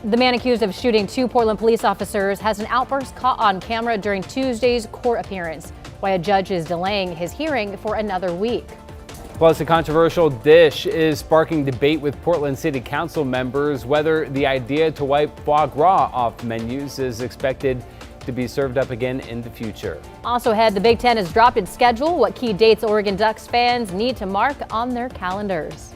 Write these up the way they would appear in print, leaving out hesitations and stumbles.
The man accused of shooting 2 Portland police officers has an outburst caught on camera during Tuesday's court appearance, why a judge is delaying his hearing for another week. Plus, a controversial dish is sparking debate with Portland City Council members whether the idea to wipe foie gras off menus is expected to be served up again in the future. Also ahead, the Big Ten has dropped its schedule, what key dates Oregon Ducks fans need to mark on their calendars.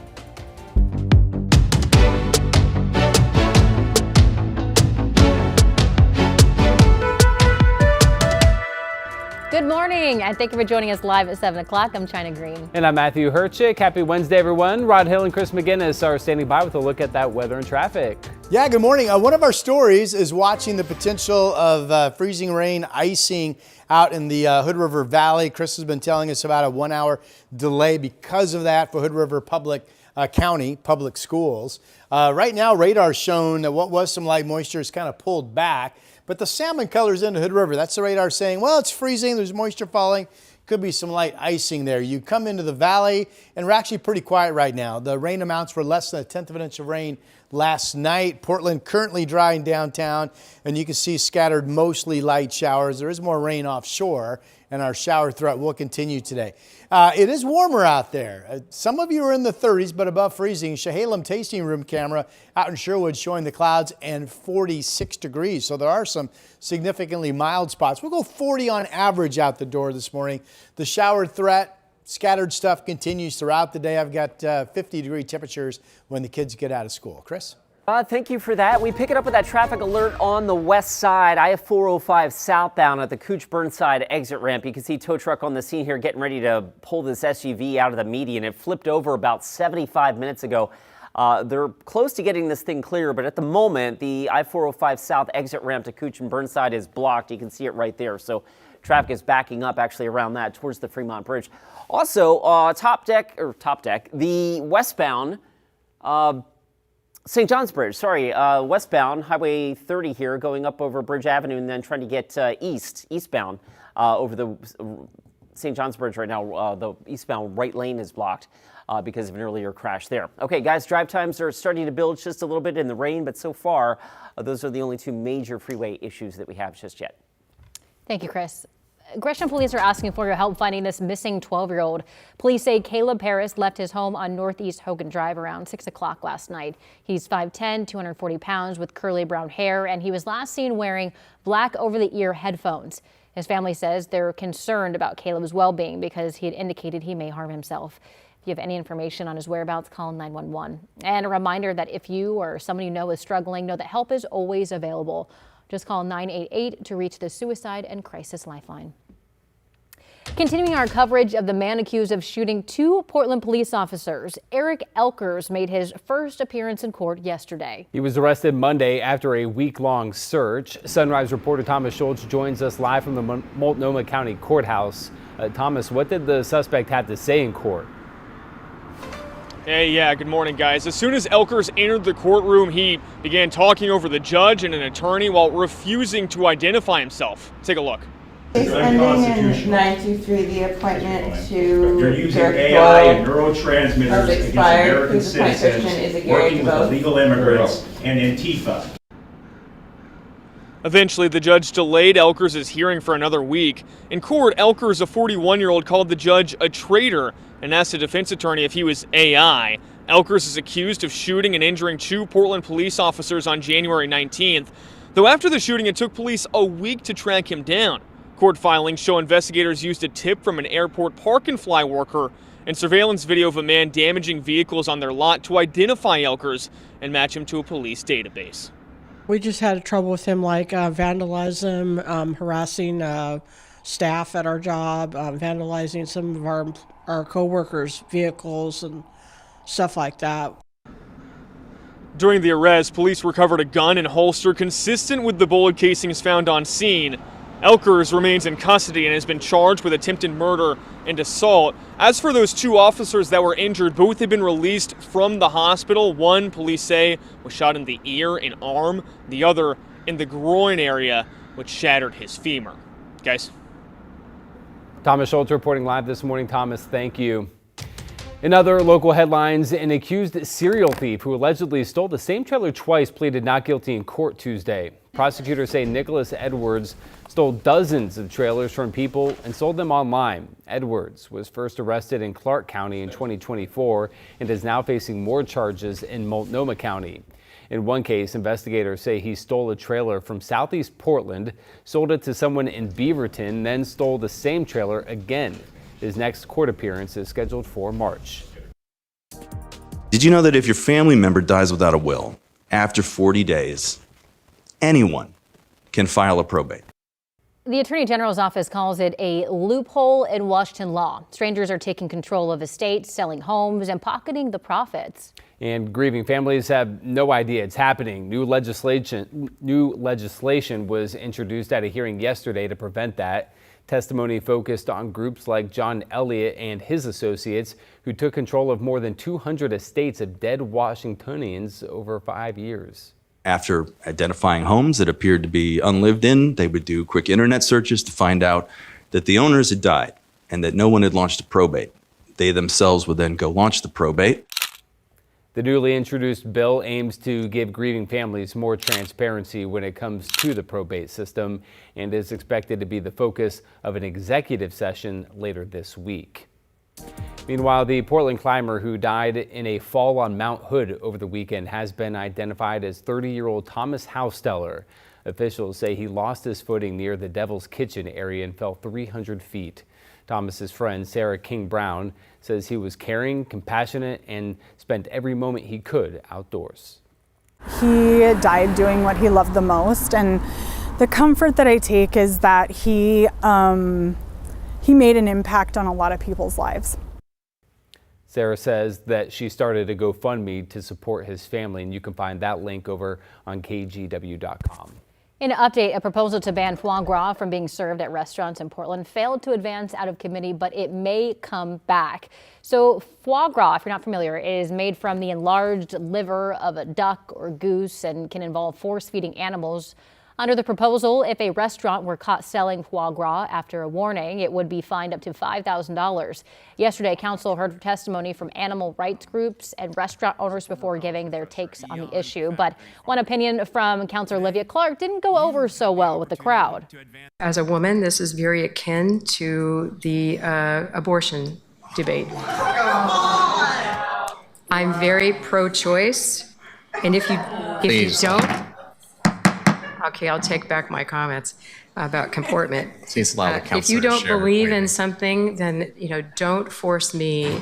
Good morning, and thank you for joining us live at 7 o'clock. I'm China Green. And I'm Matthew Herchick. Happy Wednesday, everyone. Rod Hill and Chris McGinnis are standing by with a look at that weather and traffic. Yeah, good morning. One of our stories is watching the potential of freezing rain, icing out in the Hood River Valley. Chris has been telling us about a 1-hour delay because of that for Hood River County Public Schools. Right now, radar showing that what was some light moisture is kind of pulled back. But the salmon colors into Hood River, that's the radar saying, well, it's freezing, there's moisture falling, could be some light icing there. You come into the valley, and we're actually pretty quiet right now. The rain amounts were less than 1/10 of an inch of rain last night. Portland currently dry in downtown, and you can see scattered mostly light showers. There is more rain offshore, and our shower threat will continue today. It is warmer out there. Some of you are in the 30s, but above freezing. Chehalem tasting room camera out in Sherwood showing the clouds and 46 degrees. So there are some significantly mild spots. We'll go 40 on average out the door this morning. The shower threat, scattered stuff continues throughout the day. I've got 50-degree temperatures when the kids get out of school. Chris? Thank you for that. We pick it up with that traffic alert on the west side. I-405 southbound at the Cooch Burnside exit ramp. You can see tow truck on the scene here getting ready to pull this SUV out of the median. It flipped over about 75 minutes ago. They're close to getting this thing clear, but at the moment, the I-405 south exit ramp to Cooch and Burnside is blocked. You can see it right there. So traffic is backing up actually around that towards the Fremont Bridge. Also, top deck, the westbound, St. John's Bridge, westbound, Highway 30 here, going up over Bridge Avenue and then trying to get eastbound over the St. John's Bridge right now. The eastbound right lane is blocked because of an earlier crash there. Okay, guys, drive times are starting to build just a little bit in the rain, but so far, those are the only 2 major freeway issues that we have just yet. Thank you, Chris. Gresham police are asking for your help finding this missing 12-year-old. Police say Caleb Harris left his home on Northeast Hogan Drive around 6 o'clock last night. He's 5'10", 240 pounds with curly brown hair, and he was last seen wearing black over-the-ear headphones. His family says they're concerned about Caleb's well-being because he had indicated he may harm himself. If you have any information on his whereabouts, call 911. And a reminder that if you or someone you know is struggling, know that help is always available. Just call 988 to reach the Suicide and Crisis Lifeline. Continuing our coverage of the man accused of shooting 2 Portland police officers, Eric Elkers made his first appearance in court yesterday. He was arrested Monday after a week-long search. Sunrise reporter Thomas Schultz joins us live from the Multnomah County Courthouse. Thomas, what did the suspect have to say in court? Hey, good morning, guys. As soon as Elkers entered the courtroom, he began talking over the judge and an attorney while refusing to identify himself. Take a look. Case ending in 923, the appointment to You're using AI and neurotransmitters against American whose appointed citizens, Christian is a working with illegal immigrants and Antifa. Eventually, the judge delayed Elkers' hearing for another week. In court, Elkers, a 41-year-old, called the judge a traitor and asked a defense attorney if he was AI. Elkers is accused of shooting and injuring 2 Portland police officers on January 19th. Though after the shooting, it took police a week to track him down. Court filings show investigators used a tip from an airport park-and-fly worker and surveillance video of a man damaging vehicles on their lot to identify Elkers and match him to a police database. We just had trouble with him, like vandalism, harassing staff at our job, vandalizing some of our co-workers' vehicles and stuff like that. During the arrest, police recovered a gun and holster consistent with the bullet casings found on scene. Elkers remains in custody and has been charged with attempted murder and assault. As for those 2 officers that were injured, both have been released from the hospital. One, police say, was shot in the ear and arm. The other in the groin area, which shattered his femur. Guys. Thomas Schultz reporting live this morning. Thomas, thank you. In other local headlines, an accused serial thief who allegedly stole the same trailer twice pleaded not guilty in court Tuesday. Prosecutors say Nicholas Edwards stole dozens of trailers from people and sold them online. Edwards was first arrested in Clark County in 2024 and is now facing more charges in Multnomah County. In one case, investigators say he stole a trailer from southeast Portland, sold it to someone in Beaverton, then stole the same trailer again. His next court appearance is scheduled for March. Did you know that if your family member dies without a will, after 40 days, anyone can file a probate? The Attorney General's office calls it a loophole in Washington law. Strangers are taking control of estates, selling homes, and pocketing the profits. And grieving families have no idea it's happening. New legislation was introduced at a hearing yesterday to prevent that. Testimony focused on groups like John Elliott and his associates who took control of more than 200 estates of dead Washingtonians over 5 years. After identifying homes that appeared to be unlived in, they would do quick internet searches to find out that the owners had died and that no one had launched a probate. They themselves would then go launch the probate. The newly introduced bill aims to give grieving families more transparency when it comes to the probate system and is expected to be the focus of an executive session later this week. Meanwhile, the Portland climber who died in a fall on Mount Hood over the weekend has been identified as 30-year-old Thomas Hausteller. Officials say he lost his footing near the Devil's Kitchen area and fell 300 feet. Thomas's friend, Sarah King Brown, says he was caring, compassionate, and spent every moment he could outdoors. He died doing what he loved the most, and the comfort that I take is that he made an impact on a lot of people's lives. Sarah says that she started a GoFundMe to support his family, and you can find that link over on KGW.com. In an update, a proposal to ban foie gras from being served at restaurants in Portland failed to advance out of committee, but it may come back. So foie gras, if you're not familiar, is made from the enlarged liver of a duck or goose and can involve force-feeding animals. Under the proposal, if a restaurant were caught selling foie gras after a warning, it would be fined up to $5,000. Yesterday, council heard testimony from animal rights groups and restaurant owners before giving their takes on the issue. But one opinion from Councilor Olivia Clark didn't go over so well with the crowd. As a woman, this is very akin to the abortion debate. I'm very pro-choice, and if you don't. Okay, I'll take back my comments about comportment. If you don't believe in something, then don't force me.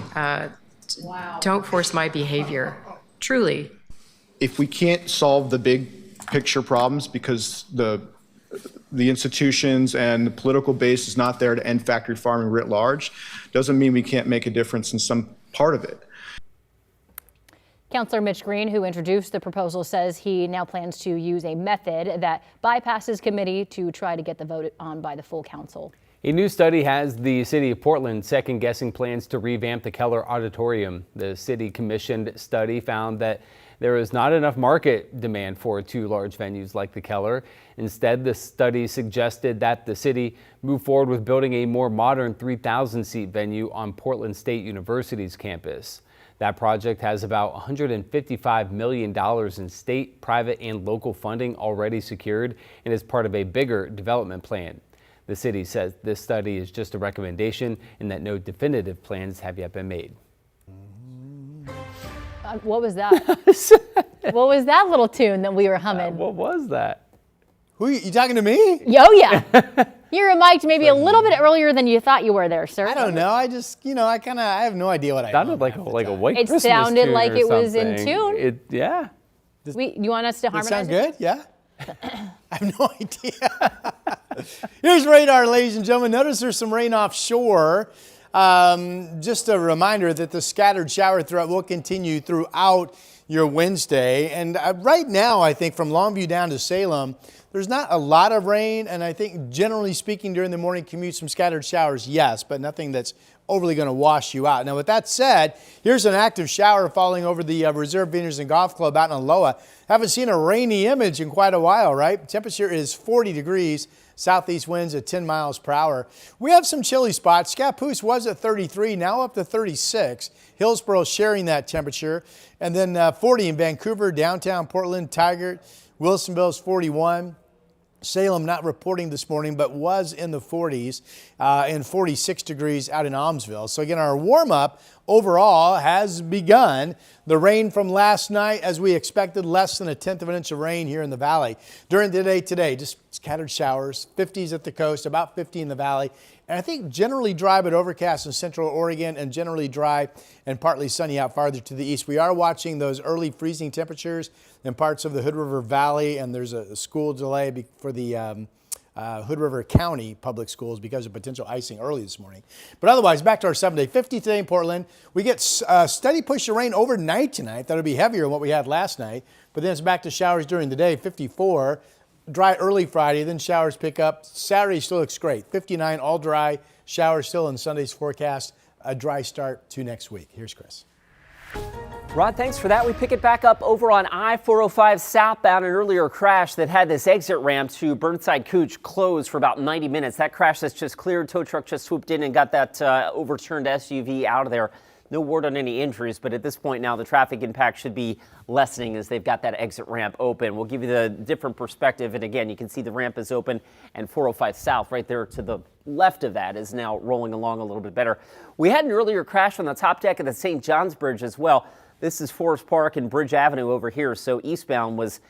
Don't force my behavior. Truly. If we can't solve the big picture problems because the institutions and the political base is not there to end factory farming writ large, doesn't mean we can't make a difference in some part of it. Councilor Mitch Green, who introduced the proposal, says he now plans to use a method that bypasses committee to try to get the vote on by the full council. A new study has the city of Portland second-guessing plans to revamp the Keller Auditorium. The city-commissioned study found that there is not enough market demand for two large venues like the Keller. Instead, the study suggested that the city move forward with building a more modern 3,000-seat venue on Portland State University's campus. That project has about $155 million in state, private, and local funding already secured and is part of a bigger development plan. The city says this study is just a recommendation and that no definitive plans have yet been made. What was that? What was that little tune that we were humming? What was that? Who you talking to me? Oh, yeah. You're mic'd maybe a little bit earlier than you thought you were there, sir. I don't know. I just, I have no idea what I sounded like a white It Christmas sounded tune like or it was in something. tune. Yeah. You want us to harmonize Sound it? good? Yeah. I have no idea. Here's radar, ladies and gentlemen. Notice there's some rain offshore. Just a reminder that the scattered shower threat will continue throughout your Wednesday. And right now, I think from Longview down to Salem, there's not a lot of rain. And I think generally speaking during the morning commute, some scattered showers, yes, but nothing that's overly going to wash you out. Now, with that said, here's an active shower falling over the Reserve Vineyards and Golf Club out in Aloha. Haven't seen a rainy image in quite a while, right? Temperature is 40 degrees. Southeast winds at 10 miles per hour. We have some chilly spots. Scappoose was at 33, now up to 36. Hillsborough sharing that temperature. And then 40 in Vancouver, downtown Portland, Tigard. Wilsonville's 41. Salem not reporting this morning, but was in the 40s and 46 degrees out in Almsville. So again, our warm-up overall has begun. The rain from last night, as we expected, less than 1/10 of an inch of rain here in the valley. During the day today, just scattered showers, 50s at the coast, about 50 in the valley. And I think generally dry but overcast in central Oregon and generally dry and partly sunny out farther to the east. We are watching those early freezing temperatures in parts of the Hood River Valley, and there's a school delay for the Hood River County public schools because of potential icing early this morning. But otherwise, back to our 7-day. 50 today in Portland. We get a steady push of rain overnight tonight. That'll be heavier than what we had last night. But then it's back to showers during the day, 54. Dry early Friday, then showers pick up. Saturday still looks great. 59, all dry. Showers still in Sunday's forecast. A dry start to next week. Here's Chris. Rod, thanks for that. We pick it back up over on I-405 southbound. An earlier crash that had this exit ramp to Burnside Couch closed for about 90 minutes. That crash that's just cleared. Tow truck just swooped in and got that overturned SUV out of there. No word on any injuries, but at this point now the traffic impact should be lessening as they've got that exit ramp open. We'll give you the different perspective. And again, you can see the ramp is open and 405 South right there to the left of that is now rolling along a little bit better. We had an earlier crash on the top deck of the St. John's Bridge as well. This is Forest Park and Bridge Avenue over here. So eastbound was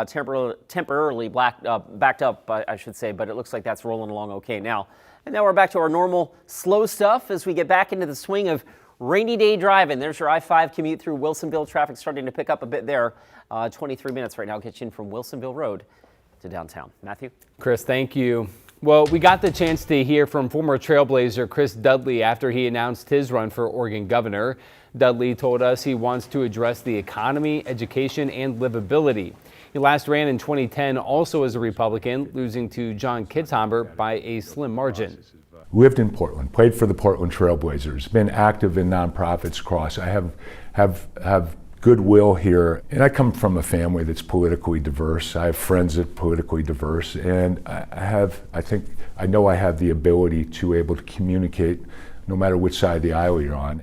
temporarily backed up, I should say, but it looks like that's rolling along okay now. And now we're back to our normal slow stuff as we get back into the swing of rainy day driving. There's your I-5 commute through Wilsonville. Traffic starting to pick up a bit there. 23 minutes right now gets you in from Wilsonville Road to downtown. Matthew? Chris, thank you. Well, we got the chance to hear from former Trailblazer Chris Dudley after he announced his run for Oregon governor. Dudley told us he wants to address the economy, education, and livability. He last ran in 2010 also as a Republican, losing to John Kitzhaber by a slim margin. Lived in Portland, played for the Portland Trailblazers, been active in nonprofits across. I have goodwill here, and I come from a family that's politically diverse. I have friends that are politically diverse, and I know I have the ability to able to communicate no matter which side of the aisle you're on.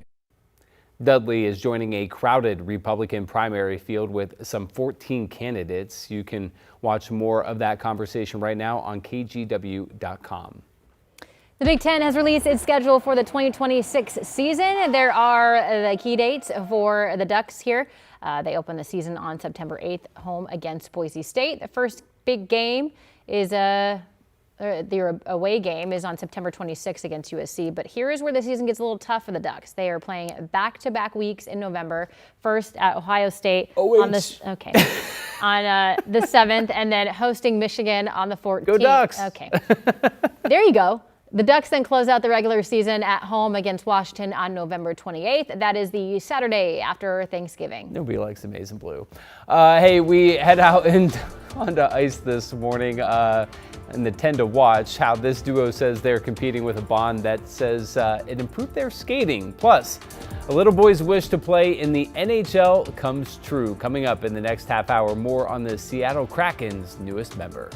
Dudley is joining a crowded Republican primary field with some 14 candidates. You can watch more of that conversation right now on KGW.com. The Big Ten has released its schedule for the 2026 season. There are the key dates for the Ducks here. They open the season on September 8th, home against Boise State. The first big game is their away game is on September 26th against USC. But here is where the season gets a little tough for the Ducks. They are playing back-to-back weeks in November. First at Ohio State on the 7th, and then hosting Michigan on the 14th. Go Ducks! Okay, there you go. The Ducks then close out the regular season at home against Washington on November 28th. That is the Saturday after Thanksgiving. Nobody likes the maize and blue. Hey, we head out onto ice this morning in the 10 to watch how this duo says they're competing with a bond that says it improved their skating. Plus, a little boy's wish to play in the NHL comes true. Coming up in the next half hour, more on the Seattle Kraken's newest member.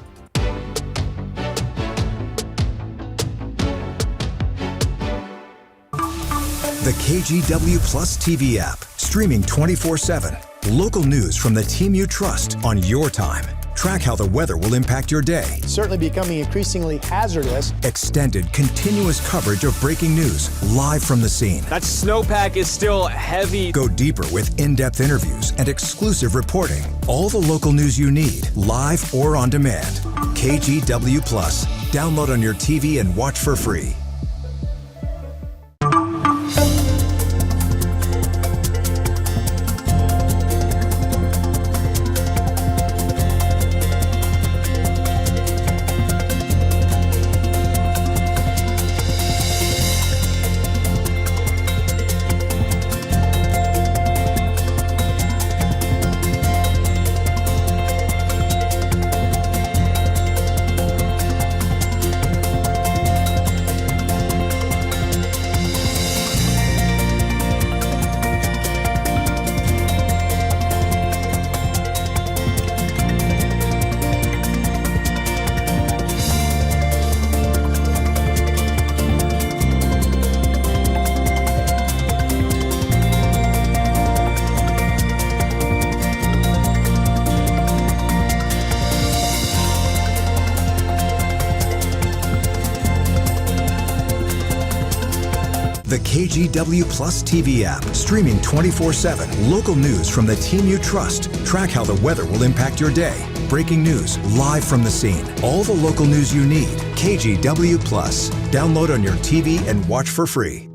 The KGW Plus TV app, streaming 24/7. Local news from the team you trust on your time. Track how the weather will impact your day. Certainly becoming increasingly hazardous. Extended, continuous coverage of breaking news, live from the scene. That snowpack is still heavy. Go deeper with in-depth interviews and exclusive reporting. All the local news you need, live or on demand. KGW Plus. Download on your TV and watch for free. the KGW Plus TV app, streaming 24/7. Local news from the team you trust. Track how the weather will impact your day. Breaking news live from the scene. All the local news you need. KGW Plus. Download on your TV and watch for free.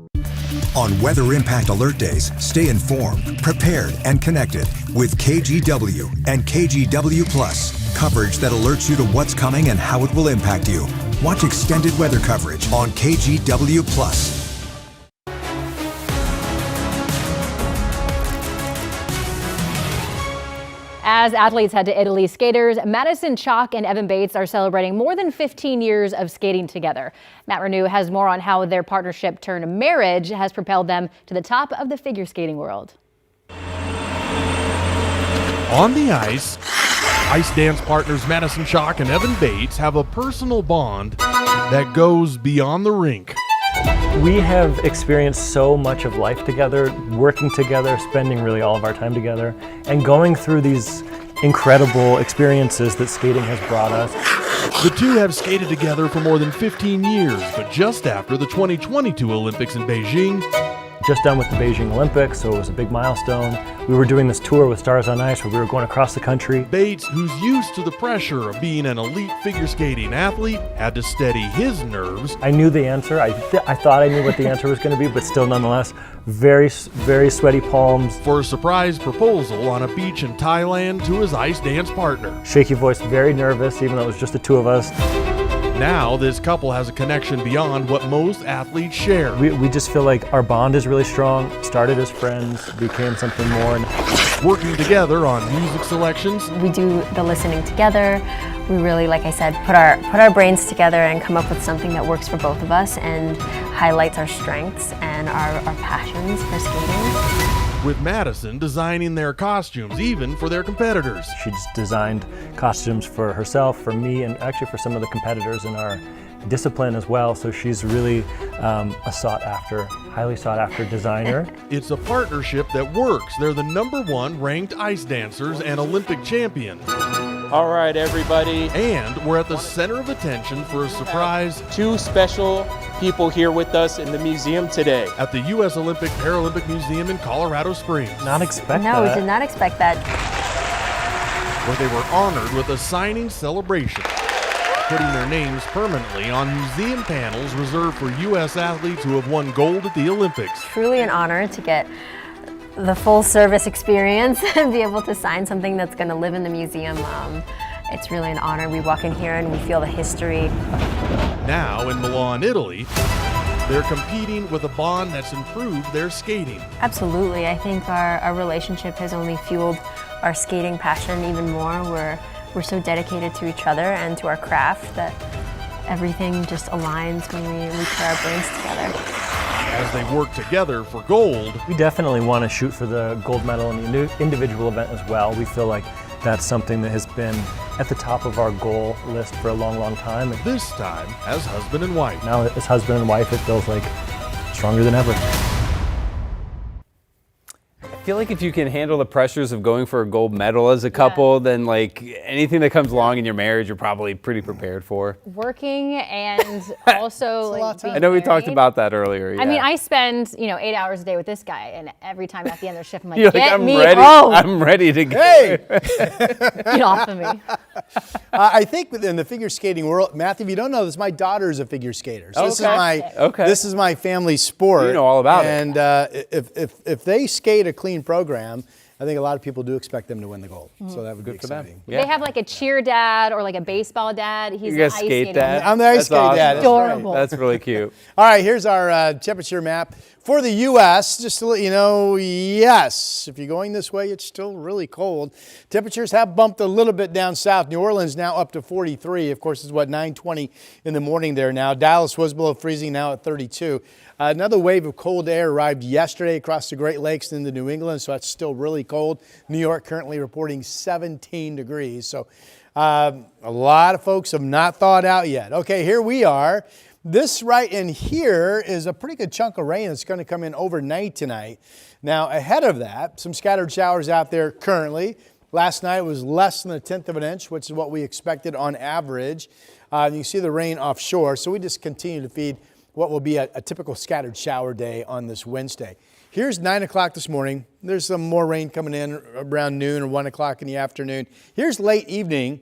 On Weather Impact Alert Days, stay informed, prepared, and connected with KGW and KGW Plus. Coverage that alerts you to what's coming and how it will impact you. Watch extended weather coverage on KGW Plus. As athletes head to Italy, skaters Madison Chalk and Evan Bates are celebrating more than 15 years of skating together. Matt Renew has more on how their partnership turned marriage has propelled them to the top of the figure skating world. On the ice dance partners Madison Chalk and Evan Bates have a personal bond that goes beyond the rink. We have experienced so much of life together, working together, spending really all of our time together, and going through these incredible experiences that skating has brought us. The two have skated together for more than 15 years, but just after the 2022 Olympics in Beijing, just done with the Beijing Olympics, so it was a big milestone. We were doing this tour with Stars on Ice where we were going across the country. Bates, who's used to the pressure of being an elite figure skating athlete, had to steady his nerves. I knew the answer. I thought I knew what the answer was going to be, but still nonetheless, very sweaty palms. For a surprise proposal on a beach in Thailand to his ice dance partner. Shaky voice, very nervous, even though it was just the two of us. Now, this couple has a connection beyond what most athletes share. We just feel like our bond is really strong. Started as friends, became something more. Working together on music selections. We do the listening together. We really, like I said, put our brains together and come up with something that works for both of us and highlights our strengths and our passions for skating. With Madison designing their costumes, even for their competitors. She's designed costumes for herself, for me, and actually for some of the competitors in our discipline as well. So she's really a highly sought after designer. It's a partnership that works. They're the #1 ranked ice dancers and Olympic champions. All right, everybody. And we're at the center of attention for a surprise. 2 special people here with us in the museum today. At the U.S. Olympic Paralympic Museum in Colorado Springs. Not expect that. No, we did not expect that. Where they were honored with a signing celebration, putting their names permanently on museum panels reserved for U.S. athletes who have won gold at the Olympics. Truly an honor to get the full service experience and be able to sign something that's going to live in the museum. It's really an honor. We walk in here and we feel the history. Now in Milan, Italy, they're competing with a bond that's improved their skating. Absolutely. I think our relationship has only fueled our skating passion even more. We're so dedicated to each other and to our craft that everything just aligns when we put our brains together. As they work together for gold. We definitely want to shoot for the gold medal in the individual event as well. We feel like that's something that has been at the top of our goal list for a long, long time. And this time as husband and wife. Now as husband and wife, it feels like stronger than ever. I feel like if you can handle the pressures of going for a gold medal as a couple, then like anything that comes along in your marriage, you're probably pretty prepared for. Working and also like being I know we married. talked about that earlier. I mean, I spend 8 hours a day with this guy, and every time at the end of the shift, I'm like, You're get I'm me ready. home. I'm ready to go. Hey! Get off of me. I think within the figure skating world, Matthew, if you don't know this, my daughter is a figure skater. So this is my family sport. You know all about it. And if they skate a clean program, I think a lot of people do expect them to win the gold. So that would be exciting. They have like a cheer dad or like a baseball dad. He's You're an a ice skate skating dad. I'm the ice skate dad. Adorable. That's really cute. All right, here's our temperature map for the U.S. Just to let you know, yes, if you're going this way, it's still really cold. Temperatures have bumped a little bit down south. New Orleans now up to 43. Of course, it's 9:20 in the morning there now. Dallas was below freezing, now at 32. Another wave of cold air arrived yesterday across the Great Lakes into New England, so that's still really cold. New York currently reporting 17 degrees. So a lot of folks have not thawed out yet. Okay, here we are. This right in here is a pretty good chunk of rain that's going to come in overnight tonight. Now, ahead of that, some scattered showers out there currently. Last night was less than 1/10 of an inch, which is what we expected on average. You can see the rain offshore, so we just continue to feed what will be a typical scattered shower day on this Wednesday. Here's 9 o'clock this morning. There's some more rain coming in around noon or 1 o'clock in the afternoon. Here's late evening,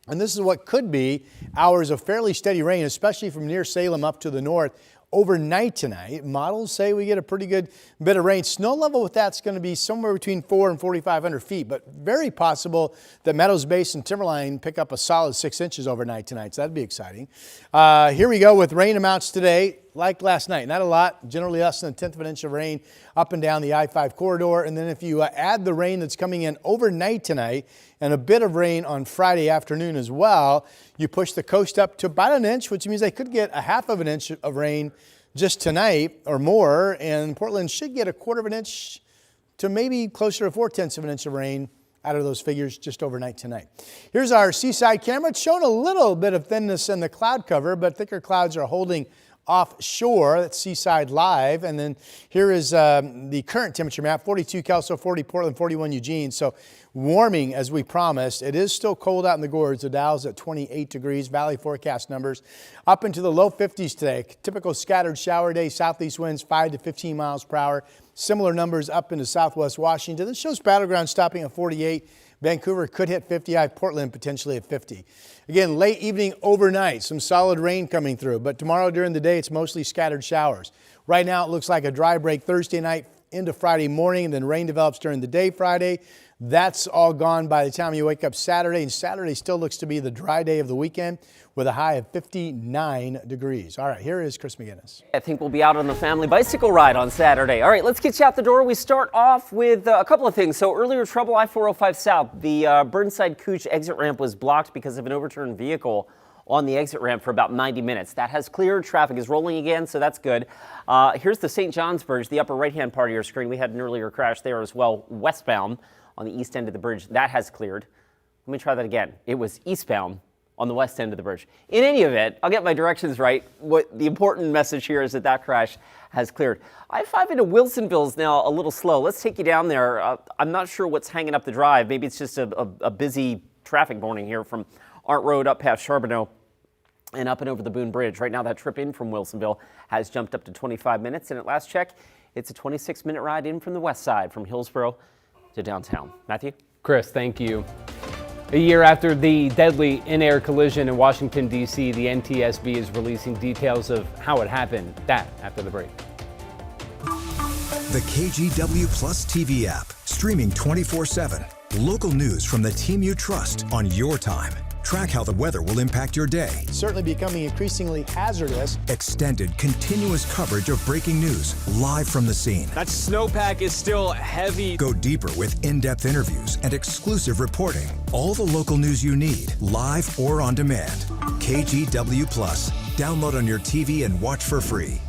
and this is what could be hours of fairly steady rain, especially from near Salem up to the north. Overnight tonight, models say we get a pretty good bit of rain. Snow level with that's going to be somewhere between 400 and 4,500 feet, but very possible that Meadows Base and Timberline pick up a solid 6 inches overnight tonight, so that'd be exciting. Here we go with rain amounts today, like last night. Not a lot, generally less than 1/10 of an inch of rain up and down the I-5 corridor. And then if you add the rain that's coming in overnight tonight and a bit of rain on Friday afternoon as well, you push the coast up to about an inch, which means they could get a 1/2 of an inch of rain just tonight or more. And Portland should get a 1/4 of an inch to maybe closer to 4/10 of an inch of rain out of those figures just overnight tonight. Here's our seaside camera. It's showing a little bit of thinness in the cloud cover, but thicker clouds are holding offshore. That's Seaside Live. And then here is the current temperature map, 42 Kelso, 40 Portland, 41 Eugene. So warming as we promised. It is still cold out in the gorge. The Dow's at 28 degrees. Valley forecast numbers up into the low 50s today. Typical scattered shower day. Southeast winds 5 to 15 miles per hour. Similar numbers up into southwest Washington. This shows Battleground stopping at 48. Vancouver could hit 50. Portland potentially at 50. Again, late evening overnight, some solid rain coming through. But tomorrow during the day, it's mostly scattered showers. Right now, it looks like a dry break Thursday night into Friday morning, and then rain develops during the day Friday. That's all gone by the time you wake up Saturday, and Saturday still looks to be the dry day of the weekend with a high of 59 degrees. All right, here is Chris McGinnis. I think we'll be out on the family bicycle ride on Saturday. All right, let's get you out the door. We start off with a couple of things. So earlier trouble, I-405 South. The Burnside Cooch exit ramp was blocked because of an overturned vehicle on the exit ramp for about 90 minutes. That has cleared. Traffic is rolling again, so that's good. Here's the St. John's Bridge, the upper right-hand part of your screen. We had an earlier crash there as well, westbound on the east end of the bridge. That has cleared. Let me try that again. It was eastbound on the west end of the bridge. In any event, I'll get my directions right. What the important message here is that crash has cleared. I-5 into Wilsonville is now a little slow. Let's take you down there. I'm not sure what's hanging up the drive. Maybe it's just a busy traffic morning here from Arndt Road up past Charbonneau and up and over the Boone Bridge. Right now, that trip in from Wilsonville has jumped up to 25 minutes. And at last check, it's a 26-minute ride in from the west side from Hillsborough to downtown. Matthew? Chris, thank you. A year after the deadly in-air collision in Washington, D.C., the NTSB is releasing details of how it happened. That after the break. The KGW Plus TV app, streaming 24/7. Local news from the team you trust on your time. Track how the weather will impact your day. Certainly becoming increasingly hazardous. Extended, continuous coverage of breaking news live from the scene. That snowpack is still heavy. Go deeper with in-depth interviews and exclusive reporting. All the local news you need, live or on demand. KGW Plus. Download on your TV and watch for free.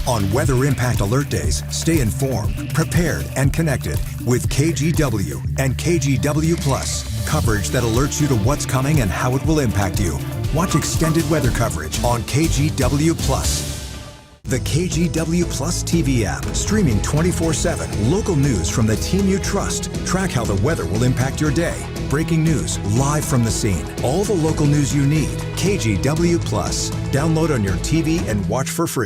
On Weather Impact Alert Days, stay informed, prepared, and connected with KGW and KGW Plus. Coverage that alerts you to what's coming and how it will impact you. Watch extended weather coverage on KGW Plus. The KGW Plus TV app, streaming 24/7. Local news from the team you trust. Track how the weather will impact your day. Breaking news live from the scene. All the local news you need. KGW Plus. Download on your TV and watch for free.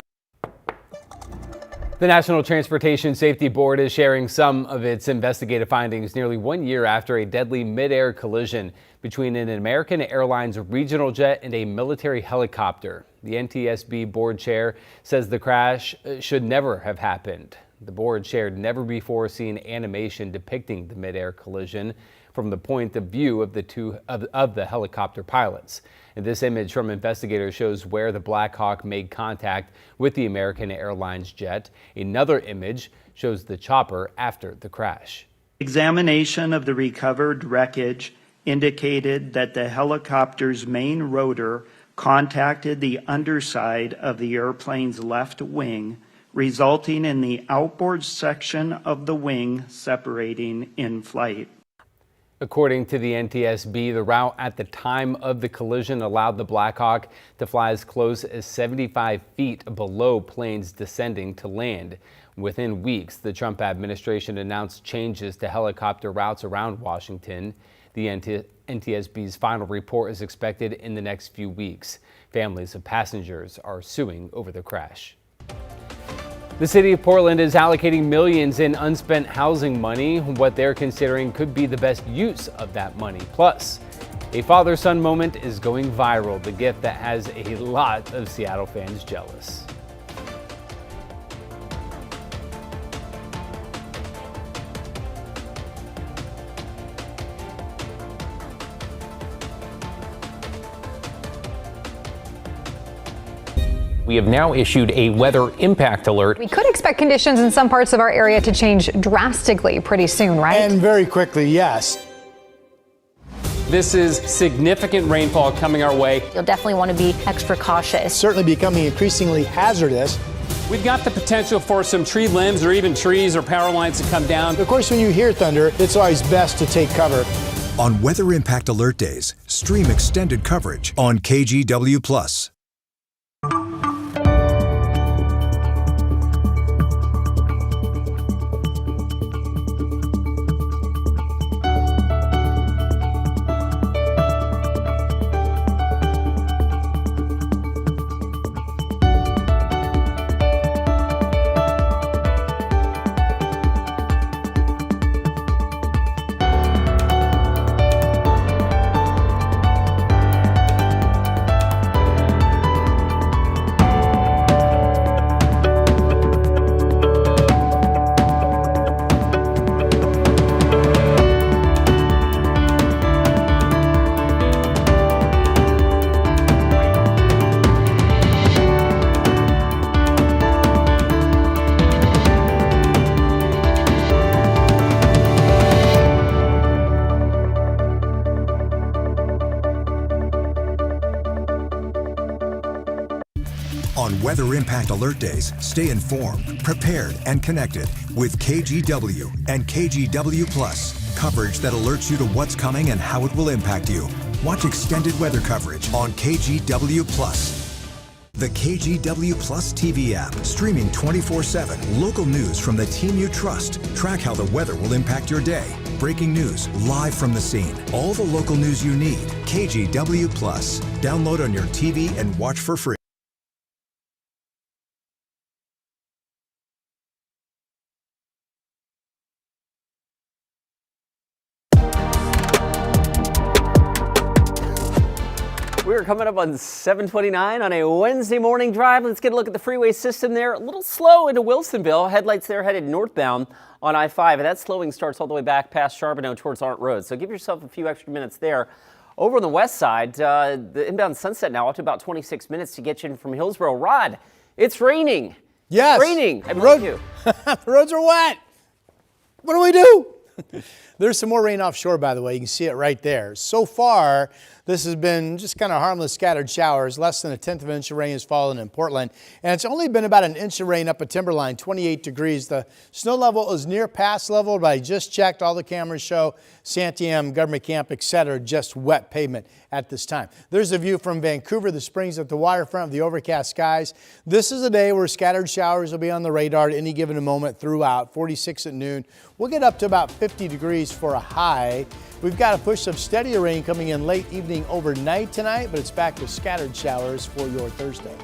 The National Transportation Safety Board is sharing some of its investigative findings nearly 1 year after a deadly midair collision between an American Airlines regional jet and a military helicopter. The NTSB board chair says the crash should never have happened. The board shared never-before-seen animation depicting the midair collision from the point of view of the helicopter pilots. And this image from investigators shows where the Black Hawk made contact with the American Airlines jet. Another image shows the chopper after the crash. Examination of the recovered wreckage indicated that the helicopter's main rotor contacted the underside of the airplane's left wing, resulting in the outboard section of the wing separating in flight. According to the NTSB, the route at the time of the collision allowed the Black Hawk to fly as close as 75 feet below planes descending to land. Within weeks, the Trump administration announced changes to helicopter routes around Washington. The NTSB's final report is expected in the next few weeks. Families of passengers are suing over the crash. The city of Portland is allocating millions in unspent housing money. What they're considering could be the best use of that money. Plus, a father-son moment is going viral, the gift that has a lot of Seattle fans jealous. We have now issued a weather impact alert. We could expect conditions in some parts of our area to change drastically pretty soon, right? And very quickly, yes. This is significant rainfall coming our way. You'll definitely want to be extra cautious. It's certainly becoming increasingly hazardous. We've got the potential for some tree limbs or even trees or power lines to come down. Of course, when you hear thunder, it's always best to take cover. On Weather Impact Alert Days, stream extended coverage on KGW+. On Weather Impact Alert Days, stay informed, prepared, and connected with KGW and KGW+. Coverage that alerts you to what's coming and how it will impact you. Watch extended weather coverage on KGW+. The KGW Plus TV app, streaming 24/7. Local news from the team you trust. Track how the weather will impact your day. Breaking news live from the scene. All the local news you need. KGW Plus. Download on your TV and watch for free. We're coming up on 7:29 on a Wednesday morning drive. Let's get a look at the freeway system there. A little slow into Wilsonville. Headlights there headed northbound on I-5. And that slowing starts all the way back past Charbonneau towards Arndt Road. So give yourself a few extra minutes there. Over on the west side, the inbound Sunset now up to about 26 minutes to get you in from Hillsborough. Rod, it's raining. Yes. It's raining. The roads are wet. What do we do? There's some more rain offshore, by the way. You can see it right there. So far, this has been just kind of harmless scattered showers. Less than 1/10 of an inch of rain has fallen in Portland. And it's only been about 1 inch of rain up at Timberline, 28 degrees. The snow level is near pass level, but I just checked. All the cameras show Santiam, Government Camp, etc. Just wet pavement at this time. There's a view from Vancouver, the Springs at the waterfront of the overcast skies. This is a day where scattered showers will be on the radar at any given moment throughout. 46 at noon. We'll get up to about 50 degrees for a high. We've got a push of steadier rain coming in late evening overnight tonight, but it's back to scattered showers for your Thursday.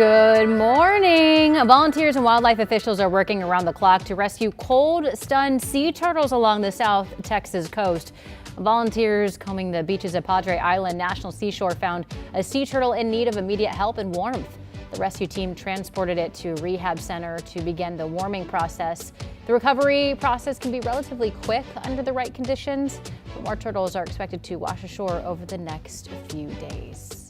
Good morning. Volunteers and wildlife officials are working around the clock to rescue cold, stunned sea turtles along the South Texas coast. Volunteers combing the beaches of Padre Island National Seashore found a sea turtle in need of immediate help and warmth. The rescue team transported it to a rehab center to begin the warming process. The recovery process can be relatively quick under the right conditions, but more turtles are expected to wash ashore over the next few days.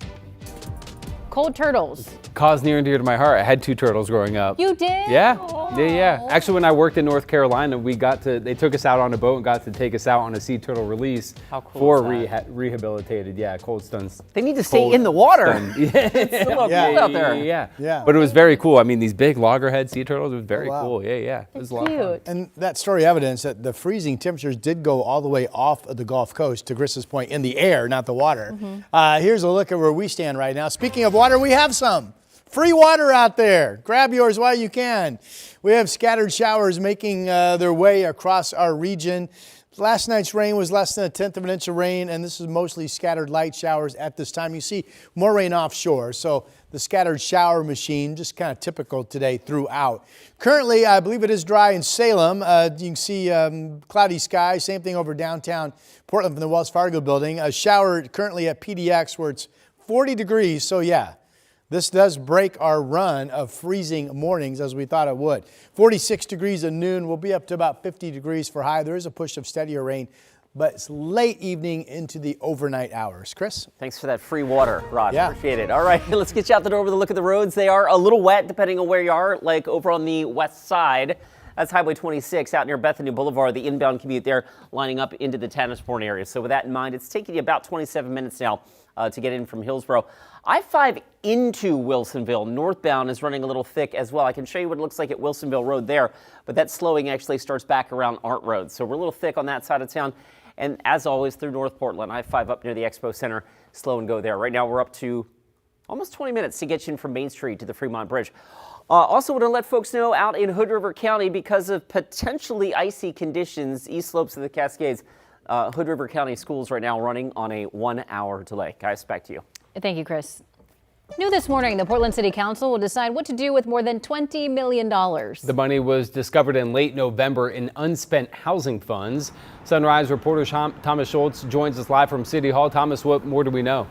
Cold turtles. Cause near and dear to my heart. I had 2 turtles growing up. You did? Yeah. Actually, when I worked in North Carolina, they took us out on a boat and got to take us out on a sea turtle release. How cool for is that? rehabilitated. Yeah, cold stuns. They need to stay in the water. It's still cold out there. Yeah. But it was very cool. I mean, these big loggerhead sea turtles, it was very cool. Yeah. It was a lot of fun. And that story evidence that the freezing temperatures did go all the way off of the Gulf Coast, to Chris's point, in the air, not the water. Here's a look at where we stand right now. Speaking of water, we have some. Free water out there. Grab yours while you can. We have scattered showers making their way across our region. Last night's rain was less than 1/10 of an inch of rain, and this is mostly scattered light showers at this time. You see more rain offshore, so the scattered shower machine, just kind of typical today throughout. Currently, I believe it is dry in Salem. You can see cloudy skies. Same thing over downtown Portland from the Wells Fargo building. A shower currently at PDX where it's 40 degrees, so yeah. This does break our run of freezing mornings as we thought it would. 46 degrees at noon. We'll be up to about 50 degrees for high. There is a push of steadier rain, but it's late evening into the overnight hours. Chris? Thanks for that free water, Rod. Appreciate it. All right, let's get you out the door with a look at the roads. They are a little wet depending on where you are, like over on the west side. That's Highway 26 out near Bethany Boulevard, the inbound commute there lining up into the Tannersporn area. So with that in mind, it's taking you about 27 minutes now to get in from Hillsborough. I-5 into Wilsonville northbound is running a little thick as well. I can show you what it looks like at Wilsonville Road there, but that slowing actually starts back around Art Road. So we're a little thick on that side of town. And as always, through North Portland, I-5 up near the Expo Center, slow and go there. Right now we're up to almost 20 minutes to get you in from Main Street to the Fremont Bridge. Also want to let folks know out in Hood River County, because of potentially icy conditions, east slopes of the Cascades, Hood River County schools right now running on a 1-hour delay. Guys, back to you. Thank you, Chris. New this morning, the Portland City Council will decide what to do with more than $20 million. The money was discovered in late November in unspent housing funds. Sunrise reporter Thomas Schultz joins us live from City Hall. Thomas, what more do we know?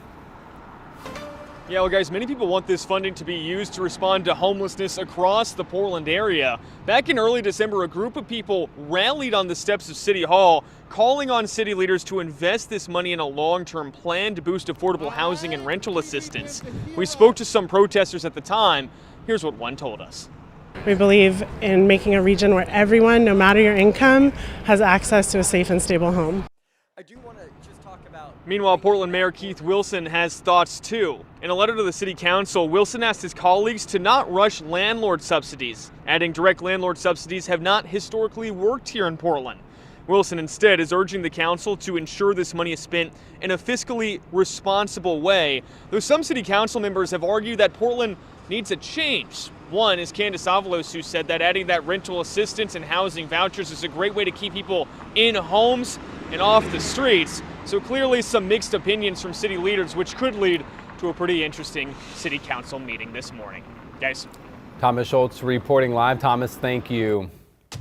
Yeah, well, guys, many people want this funding to be used to respond to homelessness across the Portland area. Back in early December, a group of people rallied on the steps of City Hall, calling on city leaders to invest this money in a long-term plan to boost affordable housing and rental assistance. We spoke to some protesters at the time. Here's what one told us. We believe in making a region where everyone, no matter your income, has access to a safe and stable home. Meanwhile, Portland Mayor Keith Wilson has thoughts too. In a letter to the City Council, Wilson asked his colleagues to not rush landlord subsidies, adding direct landlord subsidies have not historically worked here in Portland. Wilson instead is urging the council to ensure this money is spent in a fiscally responsible way, though some City Council members have argued that Portland needs a change. One is Candace Avalos, who said that adding that rental assistance and housing vouchers is a great way to keep people in homes and off the streets. So clearly some mixed opinions from city leaders, which could lead to a pretty interesting City Council meeting this morning. Guys. Thomas Schultz reporting live. Thomas, thank you.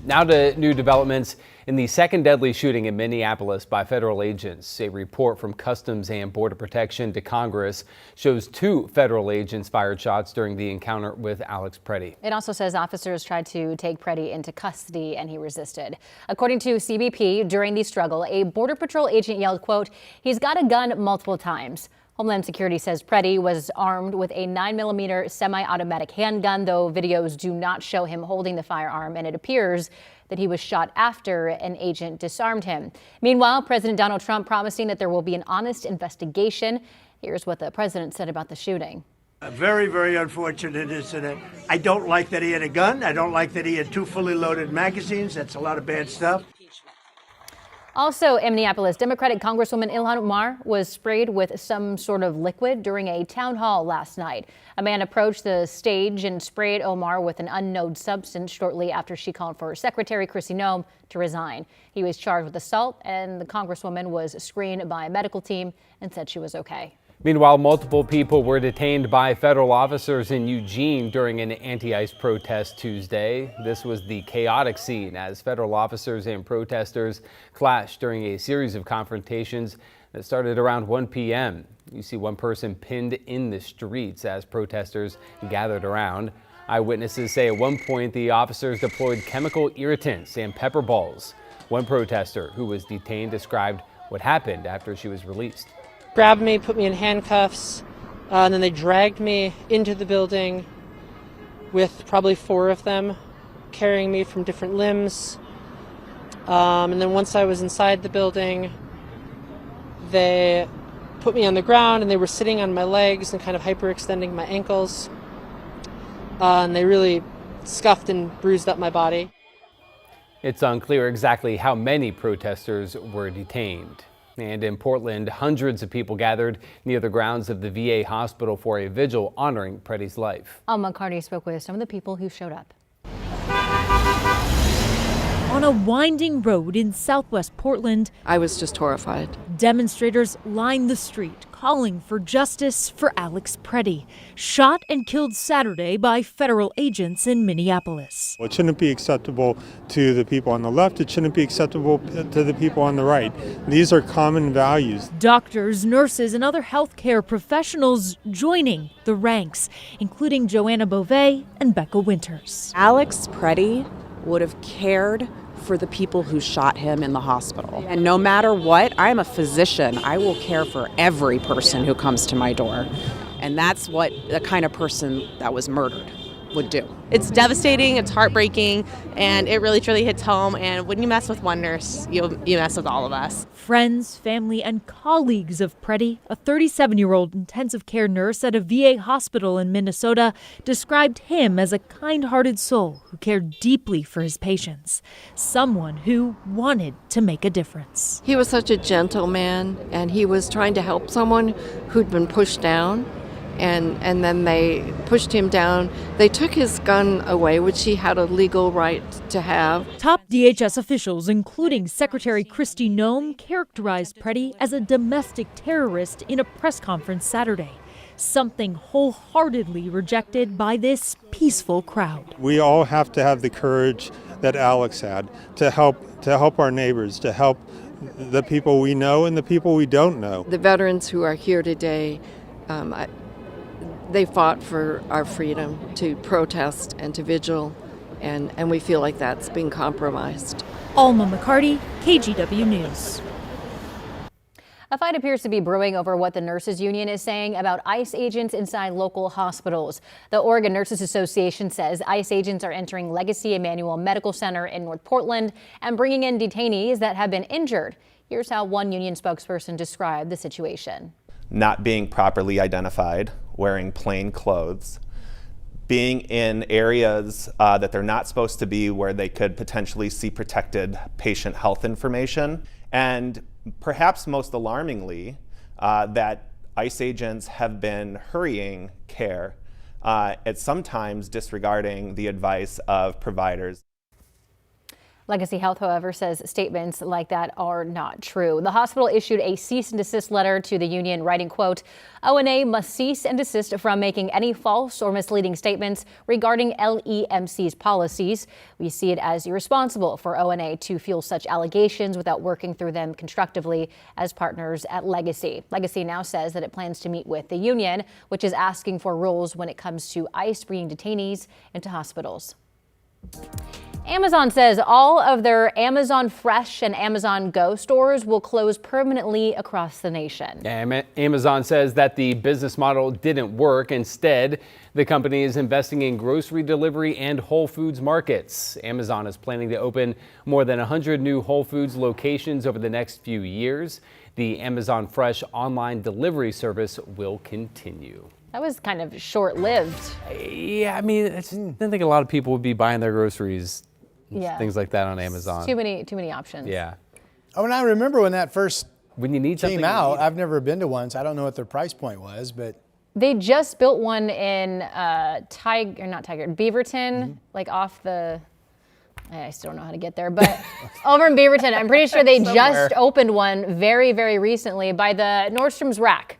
Now to new developments in the second deadly shooting in Minneapolis by federal agents. A report from Customs and Border Protection to Congress shows 2 federal agents fired shots during the encounter with Alex Preddy. It also says officers tried to take Preddy into custody and he resisted. According to CBP, during the struggle, a Border Patrol agent yelled, quote, "He's got a gun multiple times." Homeland Security says Preddy was armed with a 9mm semi-automatic handgun, though videos do not show him holding the firearm, and it appears that he was shot after an agent disarmed him. Meanwhile, President Donald Trump promising that there will be an honest investigation. Here's what the president said about the shooting. A very, very unfortunate incident. I don't like that he had a gun. I don't like that he had 2 fully loaded magazines. That's a lot of bad stuff. Also in Minneapolis, Democratic Congresswoman Ilhan Omar was sprayed with some sort of liquid during a town hall last night. A man approached the stage and sprayed Omar with an unknown substance shortly after she called for Secretary Kristi Noem to resign. He was charged with assault, and the Congresswoman was screened by a medical team and said she was okay. Meanwhile, multiple people were detained by federal officers in Eugene during an anti-ICE protest Tuesday. This was the chaotic scene as federal officers and protesters clashed during a series of confrontations that started around 1 p.m. You see one person pinned in the streets as protesters gathered around. Eyewitnesses say at one point the officers deployed chemical irritants and pepper balls. One protester who was detained described what happened after she was released. Grabbed me, put me in handcuffs, and then they dragged me into the building with probably 4 of them, carrying me from different limbs. And then once I was inside the building, they put me on the ground and they were sitting on my legs and kind of hyperextending my ankles. And they really scuffed and bruised up my body. It's unclear exactly how many protesters were detained. And in Portland, hundreds of people gathered near the grounds of the VA hospital for a vigil honoring Preddy's life. McCarty spoke with some of the people who showed up. On a winding road in southwest Portland, I was just horrified. Demonstrators lined the street calling for justice for Alex Preddy, shot and killed Saturday by federal agents in Minneapolis. It shouldn't be acceptable to the people on the left. It shouldn't be acceptable to the people on the right. These are common values. Doctors, nurses, and other healthcare professionals joining the ranks, including Joanna Beauvais and Becca Winters. Alex Preddy would have cared for the people who shot him in the hospital. And no matter what, I'm a physician. I will care for every person who comes to my door. And that's what the kind of person that was murdered would do. It's devastating, it's heartbreaking, and it really truly hits home. And when you mess with one nurse, you mess with all of us. Friends, family, and colleagues of Preddy, a 37-year-old intensive care nurse at a VA hospital in Minnesota, described him as a kind-hearted soul who cared deeply for his patients, someone who wanted to make a difference. He was such a gentle man, and he was trying to help someone who'd been pushed down. And then they pushed him down. They took his gun away, which he had a legal right to have. Top DHS officials, including Secretary Kristi Noem, characterized Preddy as a domestic terrorist in a press conference Saturday, something wholeheartedly rejected by this peaceful crowd. We all have to have the courage that Alex had to help our neighbors, to help the people we know and the people we don't know. The veterans who are here today, they fought for our freedom to protest and to vigil, and we feel like that's being compromised. Alma McCarty, KGW News. A fight appears to be brewing over what the nurses union is saying about ICE agents inside local hospitals. The Oregon Nurses Association says ICE agents are entering Legacy Emmanuel Medical Center in North Portland and bringing in detainees that have been injured. Here's how one union spokesperson described the situation. Not being properly identified, wearing plain clothes, being in areas that they're not supposed to be where they could potentially see protected patient health information, and perhaps most alarmingly, that ICE agents have been hurrying care, at sometimes disregarding the advice of providers. Legacy Health, however, says statements like that are not true. The hospital issued a cease and desist letter to the union, writing, quote, "ONA must cease and desist from making any false or misleading statements regarding LEMC's policies. We see it as irresponsible for ONA to fuel such allegations without working through them constructively as partners at Legacy." Legacy now says that it plans to meet with the union, which is asking for rules when it comes to ICE bringing detainees into hospitals. Amazon says all of their Amazon Fresh and Amazon Go stores will close permanently across the nation. Amazon says that the business model didn't work. Instead, the company is investing in grocery delivery and Whole Foods markets. Amazon is planning to open more than 100 new Whole Foods locations over the next few years. The Amazon Fresh online delivery service will continue. That was kind of short-lived. Yeah, I mean, I didn't think a lot of people would be buying their groceries, things like that on Amazon. Too many options. Yeah. Oh, and I remember when that first when you need came out. I've never been to one, so I don't know what their price point was, but they just built one in Beaverton, like off the. I still don't know how to get there, but over in Beaverton, I'm pretty sure they just opened one very, very recently by the Nordstrom's Rack.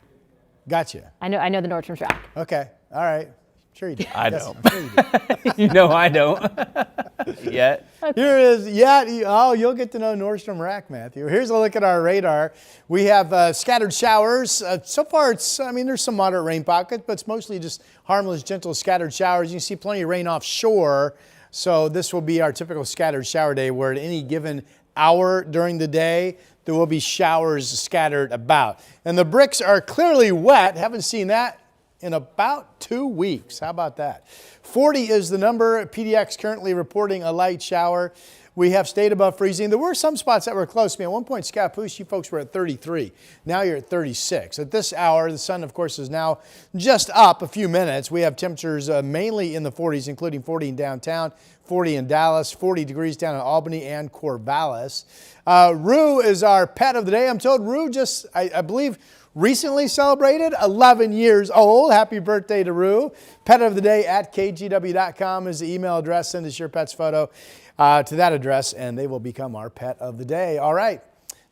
Gotcha. I know the Nordstrom track. Okay. All right. Sure you do. I Yes, don't. sure you do. You know I don't. Yet. Here is, you'll get to know Nordstrom Rack, Matthew. Here's a look at our radar. We have scattered showers. So far, there's some moderate rain pockets, but it's mostly just harmless, gentle scattered showers. You can see plenty of rain offshore. So this will be our typical scattered shower day, where at any given hour during the day, there will be showers scattered about. And the bricks are clearly wet. Haven't seen that in about 2 weeks. How about that? 40 is the number. PDX currently reporting a light shower. We have stayed above freezing. There were some spots that were close to me. At one point, Scappoose, you folks were at 33. Now you're at 36. At this hour, the sun, of course, is now just up a few minutes. We have temperatures mainly in the 40s, including 40 in downtown, 40 in Dallas, 40 degrees down in Albany and Corvallis. Rue is our pet of the day. I'm told Rue just, I believe, recently celebrated 11 years old. Happy birthday to Rue. Pet of the day at kgw.com is the email address. Send us your pet's photo to that address and they will become our pet of the day. All right.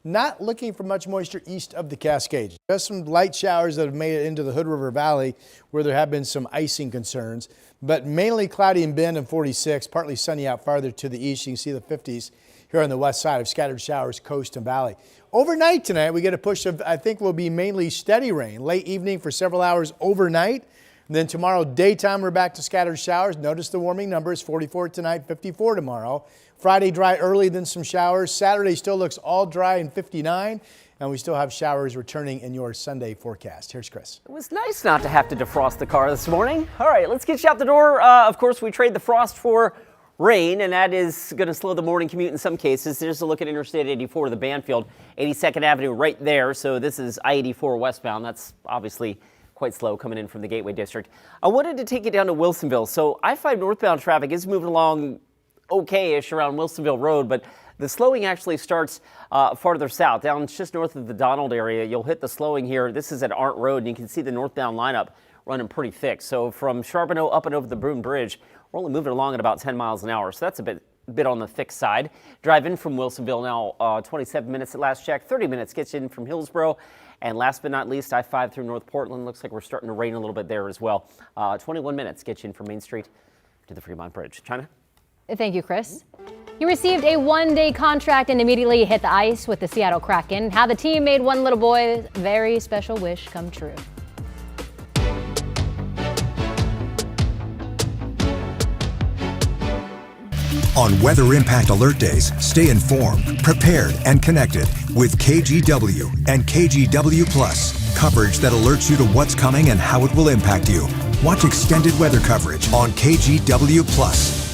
Not looking for much moisture east of the Cascades. Just some light showers that have made it into the Hood River Valley where there have been some icing concerns, but mainly cloudy in Bend and 46, partly sunny out farther to the east. You can see the 50s here on the west side of scattered showers, coast and valley. Overnight tonight, we get a push of, I think, will be mainly steady rain. Late evening for several hours overnight. And then tomorrow daytime, we're back to scattered showers. Notice the warming numbers, 44 tonight, 54 tomorrow. Friday dry early, then some showers. Saturday still looks all dry and 59. And we still have showers returning in your Sunday forecast. Here's Chris. It was nice not to have to defrost the car this morning. All right, let's get you out the door. Of course, we trade the frost for rain, and that is going to slow the morning commute in some cases. There's a look at Interstate 84 to the Banfield, 82nd Avenue right there. So this is I-84 westbound. That's obviously quite slow coming in from the Gateway District. I wanted to take you down to Wilsonville. So I-5 northbound traffic is moving along okay-ish around Wilsonville Road, but the slowing actually starts farther south, down just north of the Donald area. You'll hit the slowing here. This is at Arndt Road, and you can see the northbound lineup running pretty thick. So from Charbonneau up and over the Boone Bridge, we're only moving along at about 10 miles an hour. So that's a bit on the thick side. Drive in from Wilsonville now, 27 minutes at last check. 30 minutes gets in from Hillsborough. And last but not least, I-5 through North Portland. Looks like we're starting to rain a little bit there as well. 21 minutes gets you in from Main Street to the Fremont Bridge. China? Thank you, Chris. He received a one-day contract and immediately hit the ice with the Seattle Kraken. How the team made one little boy's very special wish come true. On Weather Impact Alert Days, stay informed, prepared, and connected with KGW and KGW Plus. Coverage that alerts you to what's coming and how it will impact you. Watch extended weather coverage on KGW Plus.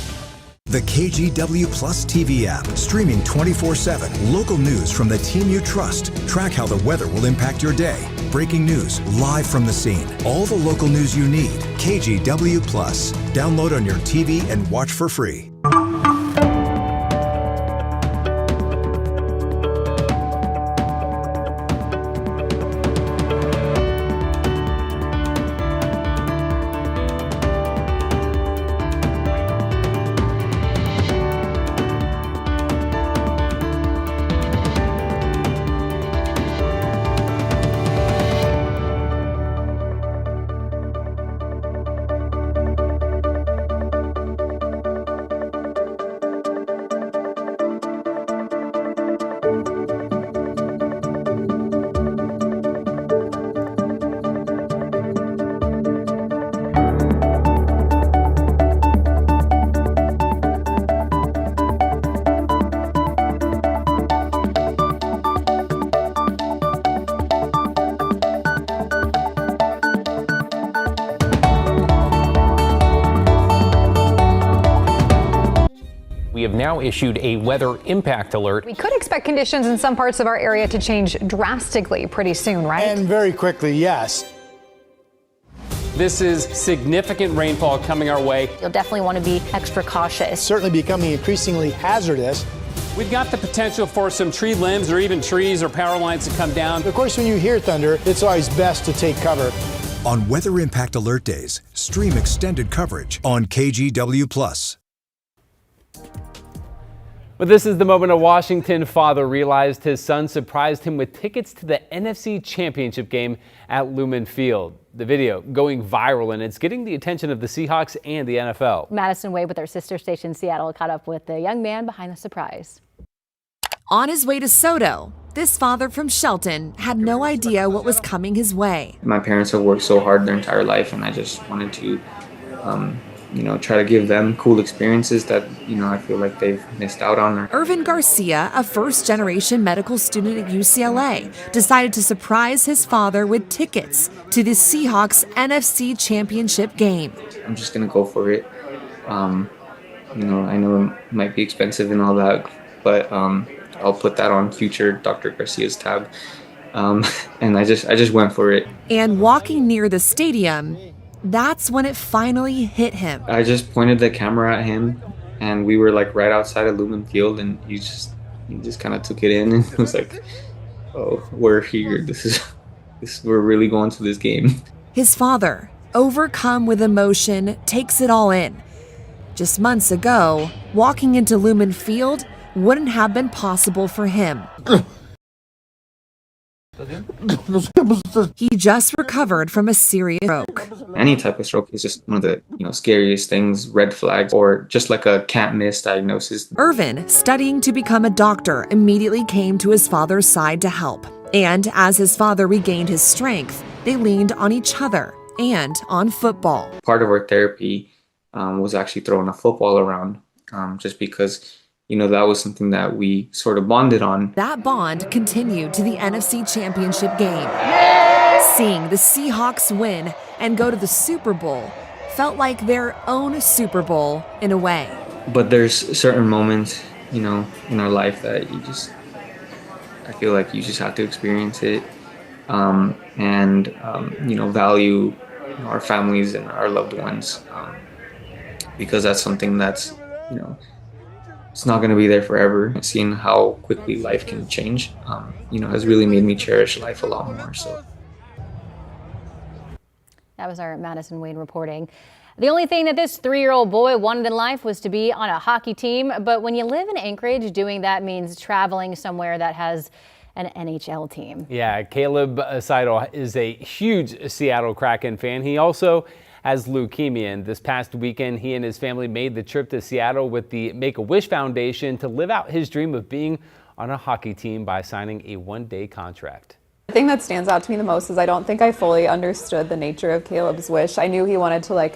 The KGW Plus TV app, streaming 24/7. Local news from the team you trust. Track how the weather will impact your day. Breaking news, live from the scene. All the local news you need. KGW Plus. Download on your TV and watch for free. We have now issued a weather impact alert. We could expect conditions in some parts of our area to change drastically pretty soon, right? And very quickly, yes. This is significant rainfall coming our way. You'll definitely want to be extra cautious. Certainly becoming increasingly hazardous. We've got the potential for some tree limbs or even trees or power lines to come down. Of course, when you hear thunder, it's always best to take cover. On Weather Impact Alert Days, stream extended coverage on KGW Plus. But this is the moment a Washington father realized his son surprised him with tickets to the NFC Championship game at Lumen Field. The video going viral, and it's getting the attention of the Seahawks and the NFL. Madison Wade with our sister station Seattle caught up with the young man behind the surprise. On his way to Soto, this father from Shelton had no idea what was coming his way. My parents have worked so hard their entire life, and I just wanted to try to give them cool experiences that, I feel like they've missed out on. Irvin Garcia, a first-generation medical student at UCLA, decided to surprise his father with tickets to the Seahawks NFC Championship game. I'm just going to go for it. I know it might be expensive and all that, but I'll put that on future Dr. Garcia's tab. And I just went for it. And walking near the stadium, that's when it finally hit him. I just pointed the camera at him, and we were like right outside of Lumen Field, and he just kind of took it in and was like, "Oh, we're here. We're really going to this game." His father, overcome with emotion, takes it all in. Just months ago, walking into Lumen Field wouldn't have been possible for him. He just recovered from a serious stroke. Any type of stroke is just one of the scariest things, red flags, or just like a can't miss diagnosis. Irvin, studying to become a doctor, immediately came to his father's side to help. And as his father regained his strength, they leaned on each other and on football. Part of our therapy was actually throwing a football around, just because that was something that we sort of bonded on. That bond continued to the NFC Championship game. Seeing the Seahawks win and go to the Super Bowl felt like their own Super Bowl in a way. But there's certain moments, in our life that I feel like you just have to experience it, and value our families and our loved ones, because that's something that's, it's not going to be there forever. Seeing how quickly life can change, has really made me cherish life a lot more. So that was our Madison Wade reporting. The only thing that this 3-year-old boy wanted in life was to be on a hockey team. But when you live in Anchorage, doing that means traveling somewhere that has an NHL team. Yeah, Caleb Seidel is a huge Seattle Kraken fan. He also has leukemia, and this past weekend he and his family made the trip to Seattle with the Make-A-Wish Foundation to live out his dream of being on a hockey team by signing a 1-day contract. The thing that stands out to me the most is I don't think I fully understood the nature of Caleb's wish. I knew he wanted to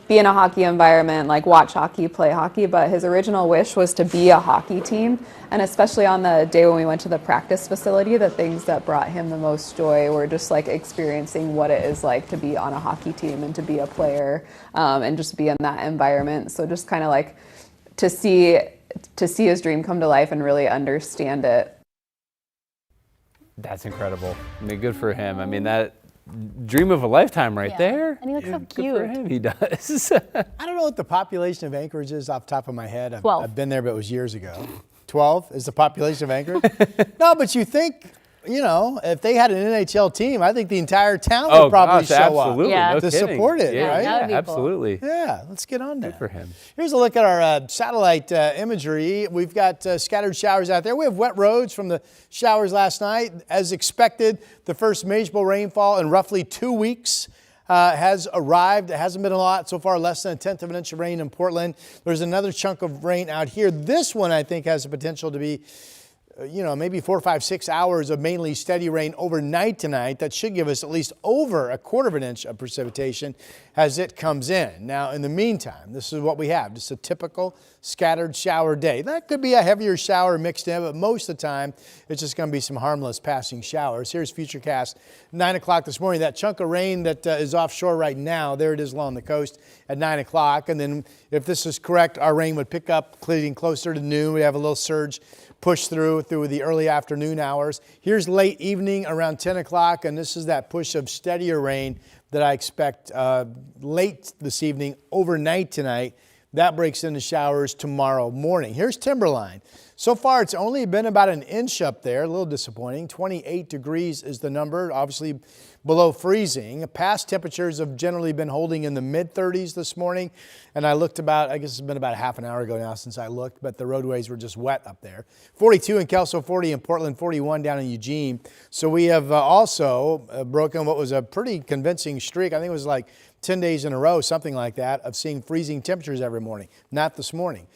be in a hockey environment, watch hockey, play hockey, but his original wish was to be a hockey team. And especially on the day when we went to the practice facility, the things that brought him the most joy were just experiencing what it is like to be on a hockey team and to be a player, and just be in that environment. So just kind of to see his dream come to life and really understand it. That's incredible. I mean, good for him. I mean, that dream of a lifetime right there. And he looks so Good cute. for him, he does. I don't know what the population of Anchorage is off the top of my head. 12. I've been there, but it was years ago. 12 is the population of Anchorage? No, but you think, if they had an NHL team, I think the entire town would probably show absolutely. up No to kidding. support it, right? Yeah, absolutely. Yeah, let's get on that. Good for him. Here's a look at our satellite imagery. We've got scattered showers out there. We have wet roads from the showers last night. As expected, the first measurable rainfall in roughly 2 weeks has arrived. It hasn't been a lot so far, less than 1/10 of an inch of rain in Portland. There's another chunk of rain out here. This one, I think, has the potential to be maybe 4, 5, 6 hours of mainly steady rain overnight tonight. That should give us at least over 1/4 of an inch of precipitation as it comes in. Now, in the meantime, this is what we have. Just a typical scattered shower day. That could be a heavier shower mixed in, but most of the time, it's just going to be some harmless passing showers. Here's Futurecast, 9 o'clock this morning. That chunk of rain that is offshore right now, there it is along the coast at 9 o'clock. And then if this is correct, our rain would pick up getting closer to noon. We have a little surge push through the early afternoon hours. Here's late evening around 10 o'clock, and this is that push of steadier rain that I expect late this evening, overnight tonight, That breaks into showers tomorrow morning. Here's Timberline. So far, it's only been about an inch up there. A little disappointing. 28 degrees is the number, obviously below freezing. Past temperatures have generally been holding in the mid-30s this morning. And I looked I guess it's been about half an hour ago now since I looked, but the roadways were just wet up there. 42 in Kelso, 40 in Portland, 41 down in Eugene. So we have also broken what was a pretty convincing streak. I think it was like 10 days in a row, something like that, of seeing freezing temperatures every morning. Not this morning.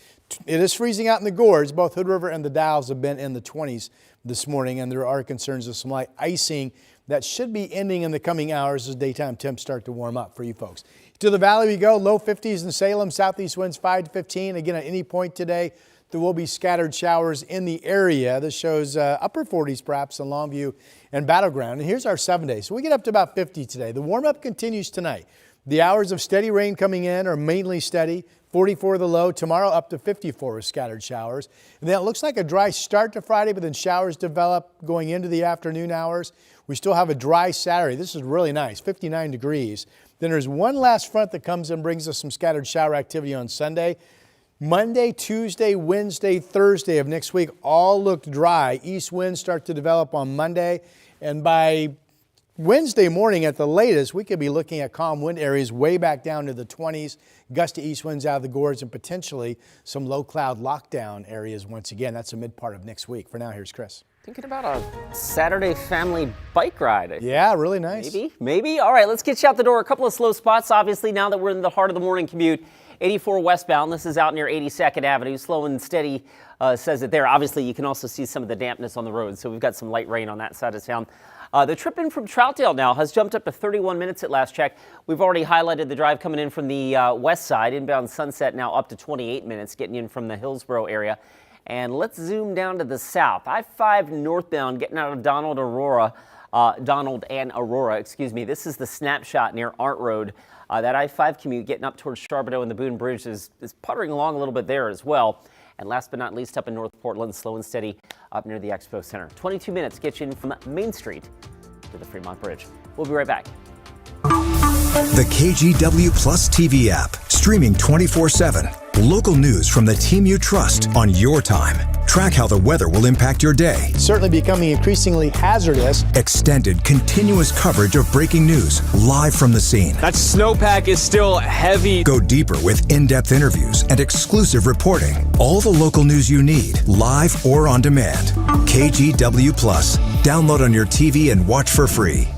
It is freezing out in the gorge. Both Hood River and the Dalles have been in the 20s this morning, and there are concerns of some light icing that should be ending in the coming hours as daytime temps start to warm up for you folks. To the valley we go, low 50s in Salem, southeast winds 5 to 15. Again, at any point today, there will be scattered showers in the area. This shows upper 40s perhaps in Longview and Battleground. And here's our 7 days. So we get up to about 50 today. The warm up continues tonight. The hours of steady rain coming in are mainly steady. 44 the low. Tomorrow up to 54 with scattered showers. And then it looks like a dry start to Friday, but then showers develop going into the afternoon hours. We still have a dry Saturday. This is really nice, 59 degrees. Then there's one last front that comes and brings us some scattered shower activity on Sunday. Monday, Tuesday, Wednesday, Thursday of next week all look dry. East winds start to develop on Monday, and by Wednesday morning at the latest, we could be looking at calm wind areas way back down to the 20s, gusty east winds out of the gorge, and potentially some low cloud lockdown areas once again. That's the mid part of next week. For now, here's Chris. Thinking about a Saturday family bike ride. Yeah, really nice. Maybe. All right, let's get you out the door. A couple of slow spots, obviously, now that we're in the heart of the morning commute. 84 westbound, this is out near 82nd Avenue. Slow and steady says it there. Obviously, you can also see some of the dampness on the road, so we've got some light rain on that side of town. The trip in from Troutdale now has jumped up to 31 minutes at last check. We've already highlighted the drive coming in from the west side. Inbound Sunset now up to 28 minutes, getting in from the Hillsborough area. And let's zoom down to the south. I-5 northbound, getting out of Donald and Aurora, excuse me. This is the snapshot near Arndt Road. That I-5 commute getting up towards Charbonneau and the Boone Bridge is puttering along a little bit there as well. And last but not least, up in North Portland, slow and steady up near the Expo Center. 22 minutes gets you in from Main Street to the Fremont Bridge. We'll be right back. The KGW Plus TV app, streaming 24/7. Local news from the team you trust on your time. Track how the weather will impact your day. Certainly becoming increasingly hazardous. Extended, continuous coverage of breaking news live from the scene. That snowpack is still heavy. Go deeper with in-depth interviews and exclusive reporting. All the local news you need, live or on demand. KGW Plus. Download on your TV and watch for free.